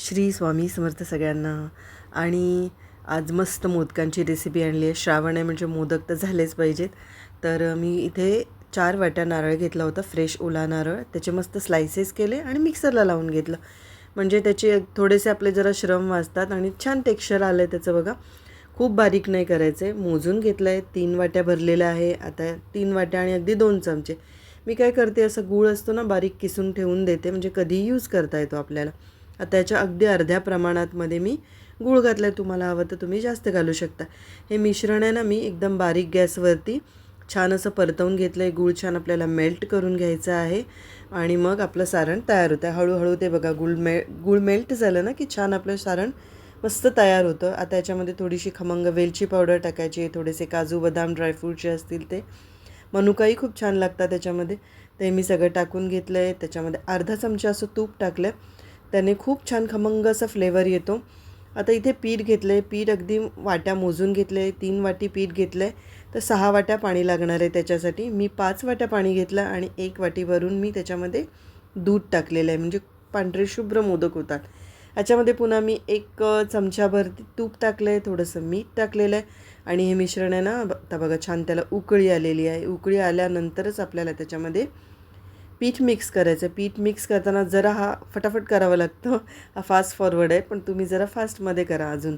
श्री स्वामी समर्थ सगळ्यांना. आणि आज मस्त मोदकांची रेसिपी आणली आहे. श्रावण आहे म्हणजे मोदक तर झालेच पाहिजेत. तर मी इथे 4 वाट्या नारळ घेतला होता, फ्रेश ओला नारळ. त्याचे मस्त स्लायसेस केले आणि मिक्सरला लावून घेतलं. म्हणजे त्याचे थोडेसे आपले जरा श्रम वाचतात आणि छान टेक्स्चर आलं आहे त्याचं बघा. खूप बारीक नाही करायचं आहे. मोजून घेतलं आहे, 3 वाट्या भरलेल्या आहे. आता 3 वाट्या आणि अगदी 2 चमचे. मी काय करते, असं गूळ असतो ना बारीक किसून ठेवून देते, म्हणजे कधीही यूज करता येतो आपल्याला. आता त्याच्या अगदी अर्ध्या प्रमाणातमध्ये मी गूळ घातला आहे. तुम्हाला हवं तर तुम्ही जास्त घालू शकता. हे मिश्रण आहे ना, मी एकदम बारीक गॅसवरती छान असं परतवून घेतलं आहे. गूळ छान आपल्याला मेल्ट करून घ्यायचं आहे आणि मग आपलं सारण तयार होतं आहे. हळूहळू ते बघा गूळ मेल्ट झालं ना की छान आपलं सारण मस्त तयार होतं. आता याच्यामध्ये थोडीशी खमंग वेलची पावडर टाकायची, थोडेसे काजू बदाम ड्रायफ्रूट जे असतील ते, मनुकाही खूप छान लागतात त्याच्यामध्ये. ते मी सगळं टाकून घेतलं आहे. त्याच्यामध्ये अर्धा चमचा असं तूप टाकलं आहे, त्याने खूप छान खमंग असा फ्लेवर येतो. आता इथे पीठ घेतलं आहे. पीठ अगदी वाट्या मोजून घेतलं आहे. 3 वाटी पीठ घेतलं आहे, तर 6 वाट्या पाणी लागणार आहे त्याच्यासाठी. मी 5 वाट्या पाणी घेतलं आणि 1 वाटीवरून मी त्याच्यामध्ये दूध टाकलेलं आहे, म्हणजे पांढरे शुभ्र मोदक होतात. याच्यामध्ये पुन्हा मी 1 चमचाभर तूप टाकलं आहे, थोडंसं मीठ टाकलेलं आहे आणि हे मिश्रण आहे ना, आता बघा छान त्याला उकळी आलेली आहे. उकळी आल्यानंतरच आपल्याला त्याच्यामध्ये पीठ मिक्स करायचं. पीठ मिक्स करताना जरा हा फटाफट करावं लागतं, हा फास्ट फॉरवर्ड आहे, पण तुम्ही जरा फास्टमध्ये करा अजून.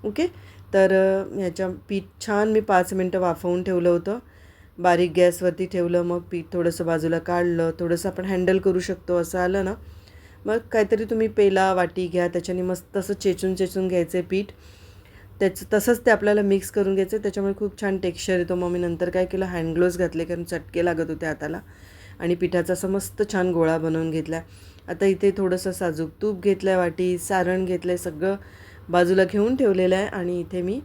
ओके. तर ह्याच्या पीठ छान मी 5 मिनटं वाफवून ठेवलं होतं. बारीक गॅसवरती ठेवलं. मग पीठ थोडंसं बाजूला काढलं. थोडंसं आपण हँडल करू शकतो असं आलं ना, मग काहीतरी तुम्ही पेला वाटी घ्या, त्याच्याने मस्त असं चेचून चेचून घ्यायचं आहे पीठ. त्याचं तसंच ते आपल्याला मिक्स करून घ्यायचं. त्याच्यामुळे खूप छान टेक्स्चर येतो. मग मी नंतर काय केलं, हँड ग्लोव्ज घातले, कारण चटके लागत होते हाताला. आणि पिठाचा असं मस्त छान गोळा बनवून घेतला. आता इथे थोडंसं साजूक तूप घेतलं आहे, वाटी सारण घेतलं आहे, सगळं बाजूला घेऊन ठेवलेलं आहे. आणि इथे मी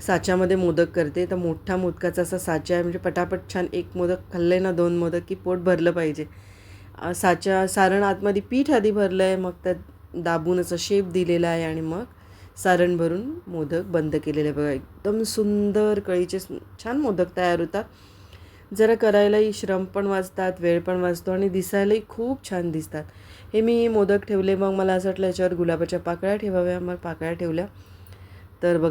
साच्यामध्ये मोदक करते. तर मोठा मोदकाचा असा साचा आहे, म्हणजे पटापट छान एक मोदक खाल्ले ना, 2 मोदक की पोट भरलं पाहिजे. सारण आतमध्ये पीठ आधी भरलं आहे, मग त्यात दाबून असं शेप दिलेला आहे आणि मग सारण भरून मोदक बंद केलेले आहे. बघा एकदम सुंदर कळीचे छान मोदक तयार होतात. जरा करायलाही श्रम पण वाचतात, वेळ पण वाचतो आणि दिसायलाही खूप छान दिसतात. हे मी मोदक ठेवले. मग मला असं वाटलं याच्यावर गुलाबाच्या पाकळ्या ठेवाव्या, मग पाकळ्या ठेवल्या. तर बघा